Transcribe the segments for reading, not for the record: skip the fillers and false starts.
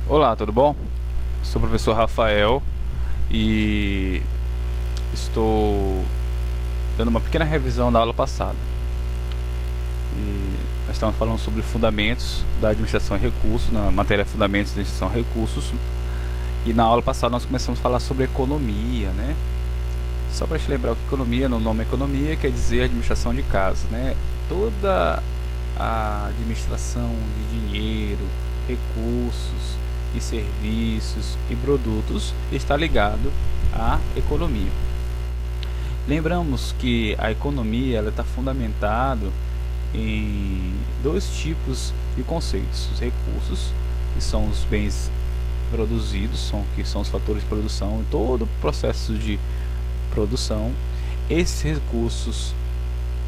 Olá, tudo bom? Sou o professor Rafael e estou dando uma pequena revisão da aula passada. E nós estamos falando sobre fundamentos da administração e recursos, na matéria Fundamentos da Administração e Recursos. E na aula passada nós começamos a falar sobre economia, né? Só para te lembrar que economia, no nome economia, quer dizer administração de casa, né? Toda a administração de dinheiro, recursos e serviços e produtos está ligado à economia. Lembramos que a economia está fundamentada em dois tipos de conceitos: os recursos, que são os bens produzidos, que são os fatores de produção em todo o processo de produção. Esses recursos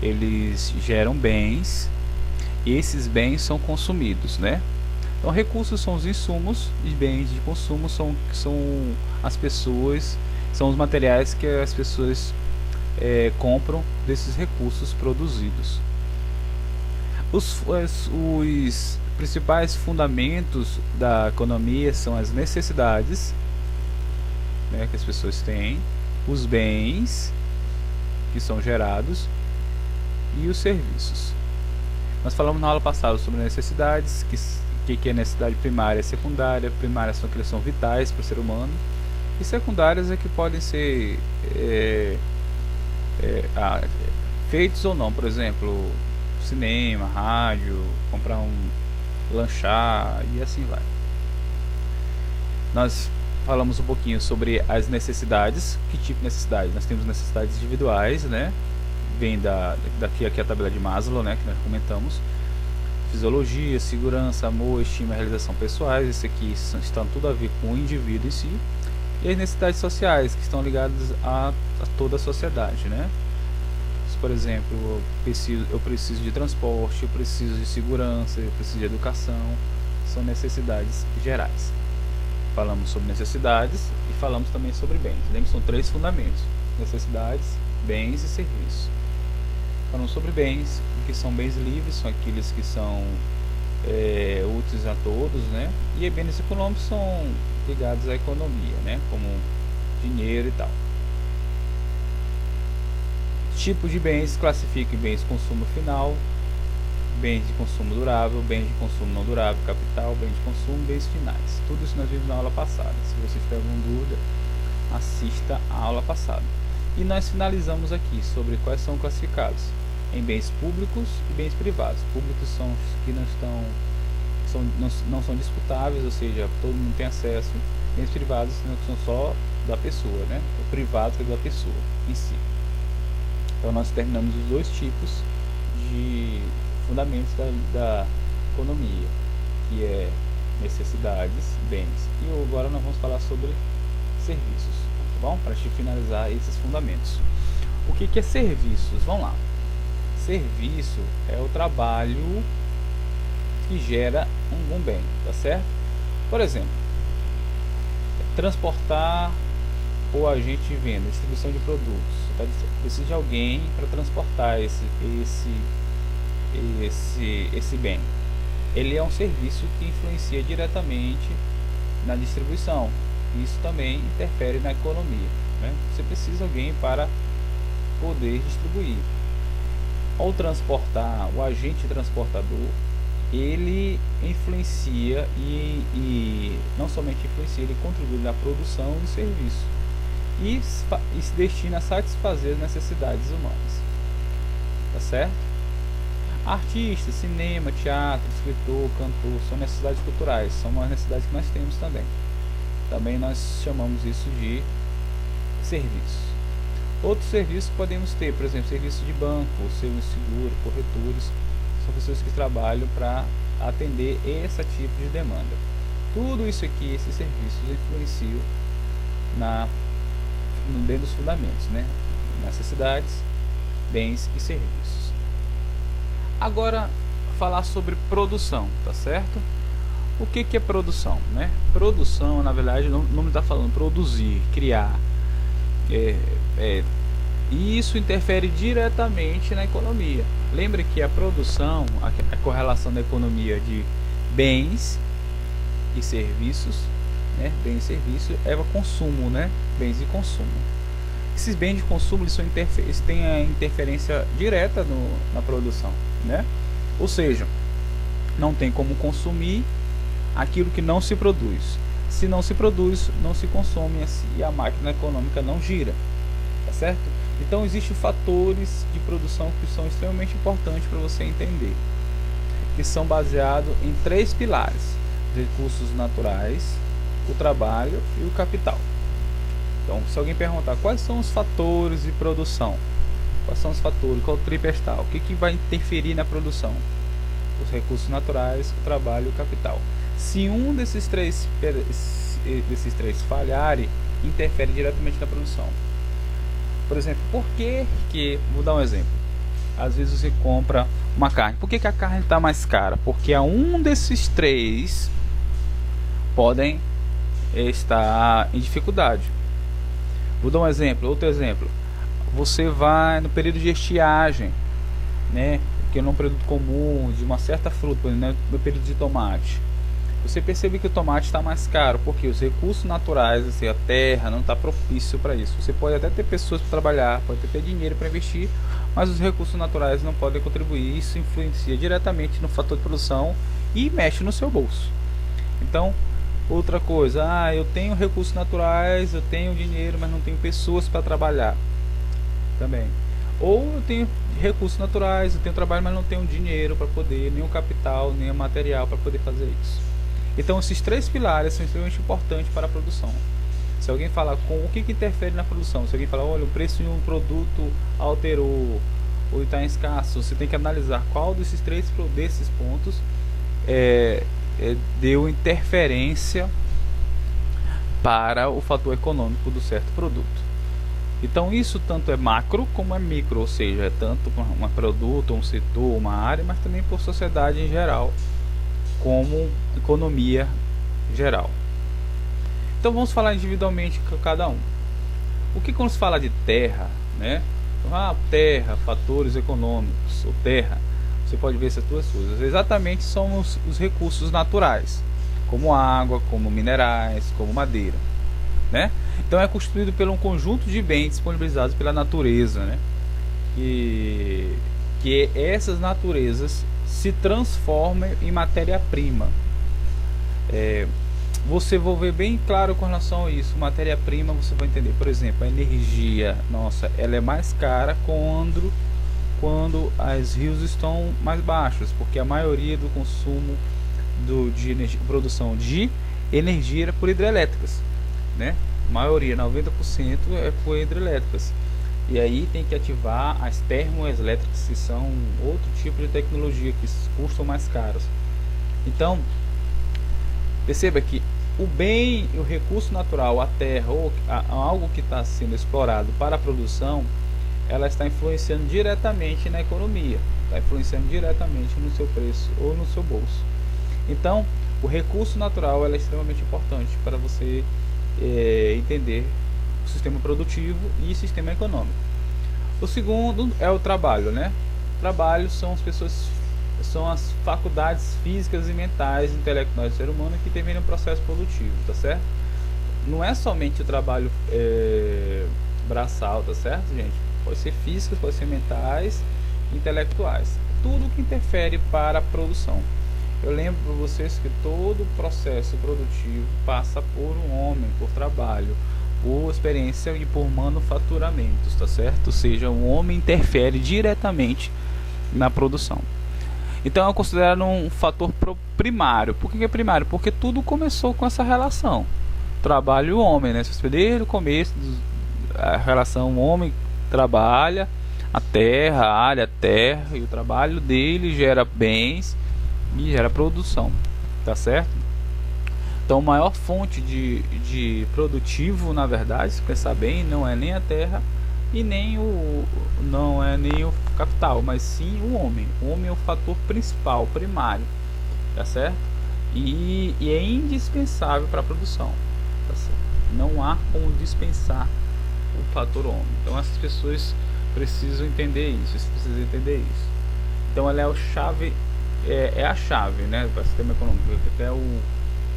eles geram bens e esses bens são consumidos, né? Então, recursos são os insumos e bens de consumo são as pessoas, são os materiais que as pessoas compram desses recursos produzidos. Os principais fundamentos da economia são as necessidades, né, que as pessoas têm, os bens que são gerados e os serviços. Nós falamos na aula passada sobre necessidades, que é necessidade primária e secundária. Primárias são aquelas que são vitais para o ser humano, e secundárias é que podem ser feitos ou não. Por exemplo, cinema, rádio, comprar lanchar e assim vai. Nós falamos um pouquinho sobre as necessidades. Que tipo de necessidade? Nós temos necessidades individuais, né? Vem daqui a tabela de Maslow, né, que nós comentamos. Fisiologia, segurança, amor, estima e realização pessoais. Isso aqui estão tudo a ver com o indivíduo em si. E as necessidades sociais, que estão ligadas a toda a sociedade, né? Por exemplo, eu preciso de transporte, eu preciso de segurança, eu preciso de educação. São necessidades gerais. Falamos sobre necessidades e falamos também sobre bens. Lembra que são três fundamentos: necessidades, bens e serviços. Falamos sobre bens, que são bens livres, são aqueles que são úteis a todos, né? E bens econômicos são ligados à economia, né? Como dinheiro e tal. Tipo de bens: classifica em bens de consumo final, bens de consumo durável, bens de consumo não durável, capital, bens de consumo, bens finais. Tudo isso nós vimos na aula passada. Se você tiver alguma dúvida, assista a aula passada. E nós finalizamos aqui sobre quais são classificados em bens públicos e bens privados. Públicos são os que não são disputáveis, ou seja, todo mundo tem acesso. Bens privados são só da pessoa, né? O privado é da pessoa em si. Então nós terminamos os dois tipos de fundamentos da economia, que é necessidades, bens. E agora nós vamos falar sobre serviços, tá bom? Para finalizar esses fundamentos. O que é serviços? Vamos lá. Serviço é o trabalho que gera um bem, tá certo? Por exemplo, transportar ou agente de venda, distribuição de produtos. Precisa de alguém para transportar esse bem. Ele é um serviço que influencia diretamente na distribuição. Isso também interfere na economia, né? Você precisa de alguém para poder distribuir. Ao transportar, o agente transportador, ele influencia e não somente influencia, ele contribui na produção do serviço e se destina a satisfazer as necessidades humanas, tá certo? Artista, cinema, teatro, escritor, cantor são necessidades culturais, são umas necessidades que nós temos também. Também nós chamamos isso de serviço. Outros serviços podemos ter, por exemplo, serviço de banco, serviço de seguro, corretores. São pessoas que trabalham para atender esse tipo de demanda. Tudo isso aqui, esses serviços influenciam dentro dos fundamentos, né? Necessidades, bens e serviços. Agora, falar sobre produção, tá certo? O que é produção, né? Produção, na verdade, não me está falando produzir, criar. E isso interfere diretamente na economia. Lembre que a produção, a correlação da economia de bens e serviços, né? Bens e serviços é o consumo, né? Bens e consumo. Esses bens de consumo eles têm a interferência direta na produção, né? Ou seja, não tem como consumir aquilo que não se produz. Se não se produz, não se consome e a máquina econômica não gira, tá certo? Então existem fatores de produção que são extremamente importantes para você entender, que são baseados em 3 pilares: os recursos naturais, o trabalho e o capital. Então, se alguém perguntar quais são os fatores de produção, quais são os fatores, qual o tripestal, o que vai interferir na produção? Os recursos naturais, o trabalho e o capital. Se um desses três falharem, interfere diretamente na produção. Por exemplo, vou dar um exemplo. Às vezes você compra uma carne. Por que a carne está mais cara? Porque um desses 3 podem estar em dificuldade. Vou dar um exemplo, outro exemplo. Você vai no período de estiagem, né? Que é um período comum de uma certa fruta, né? No período de tomate. Você percebe que o tomate está mais caro, porque os recursos naturais, assim, a terra não está propício para isso. Você pode até ter pessoas para trabalhar, pode ter dinheiro para investir, mas os recursos naturais não podem contribuir. Isso influencia diretamente no fator de produção e mexe no seu bolso. Então, outra coisa, eu tenho recursos naturais, eu tenho dinheiro, mas não tenho pessoas para trabalhar também. Ou eu tenho recursos naturais, eu tenho trabalho, mas não tenho dinheiro para poder, nem o capital, nem o material para poder fazer isso. Então esses 3 pilares são extremamente importantes para a produção. Se alguém falar com o que interfere na produção, se alguém falar, olha, o preço de um produto alterou ou está escasso, você tem que analisar qual desses pontos deu interferência para o fator econômico do certo produto. Então isso tanto é macro como é micro, ou seja, é tanto um produto, um setor, uma área, mas também por sociedade em geral, como economia geral. Então vamos falar individualmente com cada um. O que quando se fala de terra, né? Terra, fatores econômicos, ou terra, você pode ver essas 2 coisas. Exatamente são os recursos naturais, como água, como minerais, como madeira, né? Então é constituído por um conjunto de bens disponibilizados pela natureza, né? Que essas naturezas se transformam em matéria-prima. Você vai ver bem claro com relação a isso. Matéria-prima, você vai entender. Por exemplo, a energia, ela é mais cara quando os rios estão mais baixos, porque a maioria do consumo de energia, produção de energia era por hidrelétricas, né? A maioria, 90% é por hidrelétricas. E aí tem que ativar as termoelétricas, que são outro tipo de tecnologia que custam mais caros. Então, perceba que o recurso natural, a terra ou algo que está sendo explorado para a produção, ela está influenciando diretamente na economia, está influenciando diretamente no seu preço ou no seu bolso. Então, o recurso natural é extremamente importante para você entender o sistema produtivo e o sistema econômico. O segundo é o trabalho, né? Trabalho são as faculdades físicas e mentais, intelectuais do ser humano que terminam o processo produtivo, tá certo? Não é somente o trabalho braçal, tá certo, gente? Pode ser físicas, pode ser mentais, intelectuais, tudo que interfere para a produção. Eu lembro para vocês que todo o processo produtivo passa por um homem, por trabalho, por experiência e por manufaturamentos, tá certo? Ou seja, o homem interfere diretamente na produção. Então é considerado um fator primário. Por que é primário? Porque tudo começou com essa relação trabalho e homem, né? Desde o começo a relação homem trabalha, a área, a terra, e o trabalho dele gera bens e gera produção, tá certo? Então, a maior fonte de produtivo, na verdade, se pensar bem, não é nem a terra e não é nem o capital, mas sim o homem. O homem é o fator principal, primário, tá certo? E é indispensável para a produção, tá certo? Não há como dispensar o fator homem. Então, essas pessoas precisam entender isso, Então, ela é a chave, né, para o sistema econômico. Até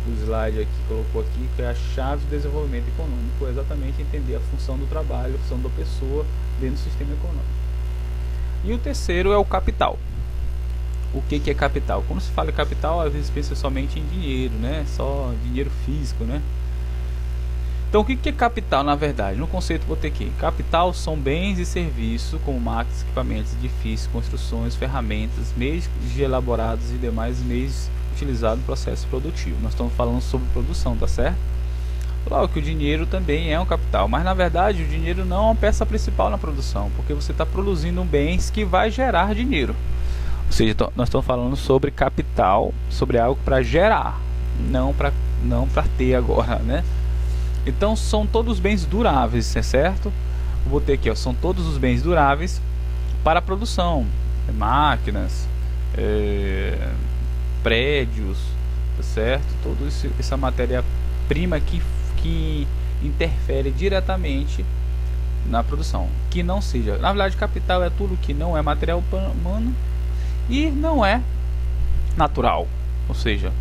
o slide aqui colocou aqui, que é a chave do desenvolvimento econômico, é exatamente entender a função do trabalho, a função da pessoa dentro do sistema econômico. E o terceiro é o capital. O que é capital? Quando se fala em capital, às vezes pensa somente em dinheiro, né? Só dinheiro físico, né? Então, o que é capital, na verdade? No conceito Botequim, capital são bens e serviços, como máquinas, equipamentos, edifícios, construções, ferramentas, meios elaborados e demais meios utilizados no processo produtivo. Nós estamos falando sobre produção, tá certo? Claro que o dinheiro também é um capital, mas na verdade o dinheiro não é uma peça principal na produção, porque você está produzindo bens que vai gerar dinheiro. Ou seja, nós estamos falando sobre capital, sobre algo para gerar, não para ter agora, né? Então são todos bens duráveis, certo? Vou ter aqui, ó, são todos os bens duráveis para a produção, máquinas, prédios, tá certo? Toda essa matéria-prima que interfere diretamente na produção, que não seja, na verdade, capital é tudo que não é material humano e não é natural, ou seja,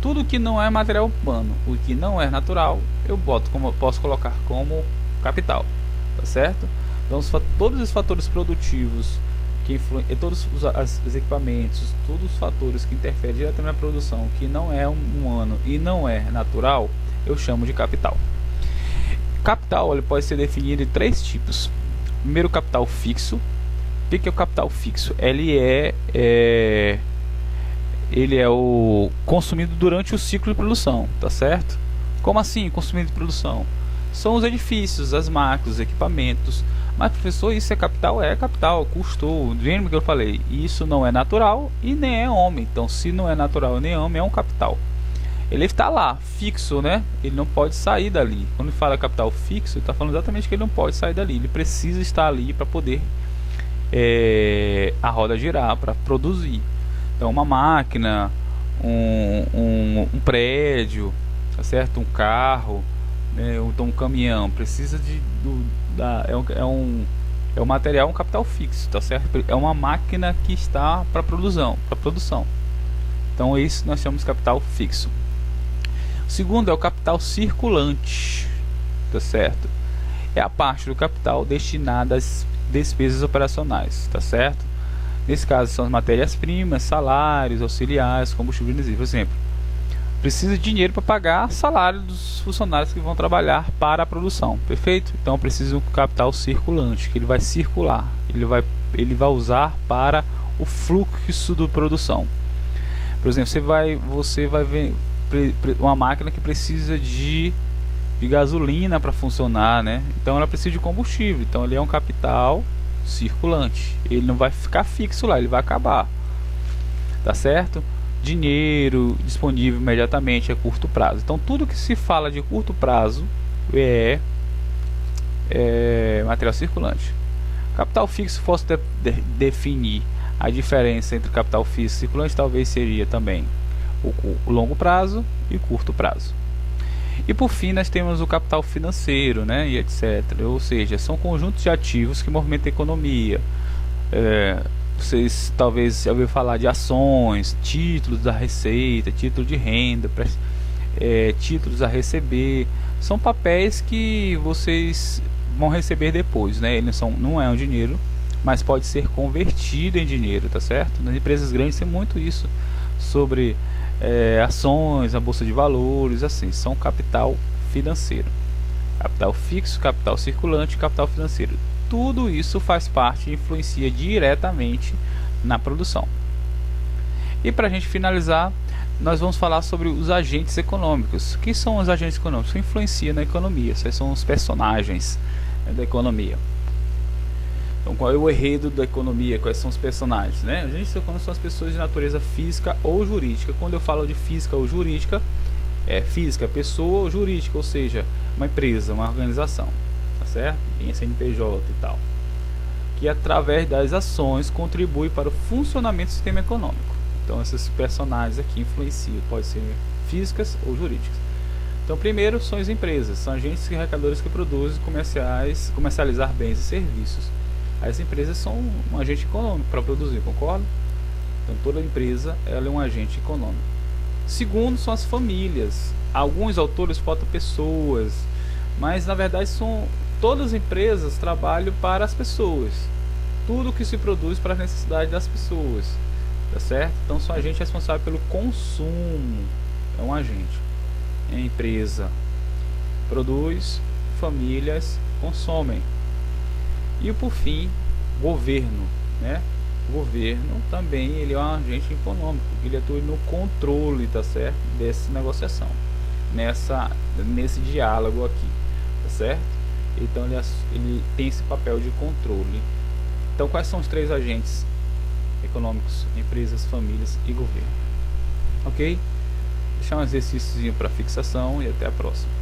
tudo que não é material humano, o que não é natural, eu posso colocar como capital, tá certo? Então todos os fatores produtivos que todos os equipamentos, todos os fatores que interferem diretamente na produção, que não é humano e não é natural, eu chamo de capital. Capital ele pode ser definido em três tipos. Primeiro, capital fixo. O que é o capital fixo? Ele é o consumido durante o ciclo de produção, tá certo? Como assim consumido de produção? São os edifícios, as máquinas, os equipamentos. Mas professor, isso é capital? É capital, custou, do que eu falei. Isso não é natural e nem é homem. Então se não é natural nem homem, é um capital. Ele está lá, fixo, né? Ele não pode sair dali. Quando ele fala capital fixo, ele está falando exatamente que ele não pode sair dali. Ele precisa estar ali para poder a roda girar, para produzir. Então uma máquina, um prédio, tá certo? Um carro, né? Então um caminhão precisa é um material, um capital fixo, tá certo? É uma máquina que está para produção. Então isso nós chamamos de capital fixo. O segundo é o capital circulante, tá certo? É a parte do capital destinada às despesas operacionais, tá certo? Nesse caso são as matérias-primas, salários, auxiliares, combustível, por exemplo. Precisa de dinheiro para pagar salário dos funcionários que vão trabalhar para a produção, perfeito? Então precisa de um capital circulante, que ele vai circular, ele vai usar para o fluxo da produção. Por exemplo, você vai ver uma máquina que precisa de gasolina para funcionar, né? Então ela precisa de combustível, então ele é um capital circulante, ele não vai ficar fixo lá, ele vai acabar, tá certo? Dinheiro disponível imediatamente a curto prazo. Então tudo que se fala de curto prazo é material circulante. Capital fixo, fosse definir a diferença entre capital fixo e circulante, talvez seria também o longo prazo e curto prazo. E por fim nós temos o capital financeiro, né, e etc. Ou seja, são conjuntos de ativos que movimentam a economia. Vocês talvez já ouviram falar de ações, títulos da receita, título de renda, títulos a receber. São papéis que vocês vão receber depois, né? Eles não é um dinheiro, mas pode ser convertido em dinheiro, tá certo? Nas empresas grandes tem muito isso sobre ações, a bolsa de valores, assim, são capital financeiro. Capital fixo, capital circulante, capital financeiro. Tudo isso faz parte e influencia diretamente na produção. E para a gente finalizar, nós vamos falar sobre os agentes econômicos. O que são os agentes econômicos? Que influenciam na economia. Esses são os personagens da economia. Então, qual é o enredo da economia? Quais são os personagens, né? Agentes econômicos são as pessoas de natureza física ou jurídica. Quando eu falo de física ou jurídica, física, pessoa ou jurídica, ou seja, uma empresa, uma organização, tá certo? Em CNPJ e tal. Que através das ações contribui para o funcionamento do sistema econômico. Então, esses personagens aqui influenciam, pode ser físicas ou jurídicas. Então, primeiro são as empresas, são agentes e arrecadadores que produzem comercializar bens e serviços. As empresas são um agente econômico para produzir, concorda? Então toda empresa ela é um agente econômico. Segundo são as famílias. Alguns autores botam pessoas, mas na verdade são todas as empresas trabalham para as pessoas. Tudo que se produz para a necessidade das pessoas, tá certo? Então são agentes responsáveis pelo consumo. É um agente. A empresa produz, famílias consomem. E por fim, governo, né? O governo também ele é um agente econômico, ele atua no controle, tá certo? Dessa negociação, nesse diálogo aqui, tá certo? Então ele tem esse papel de controle. Então quais são os três agentes econômicos? Empresas, famílias e governo. Ok? Deixar um exercício para fixação e até a próxima.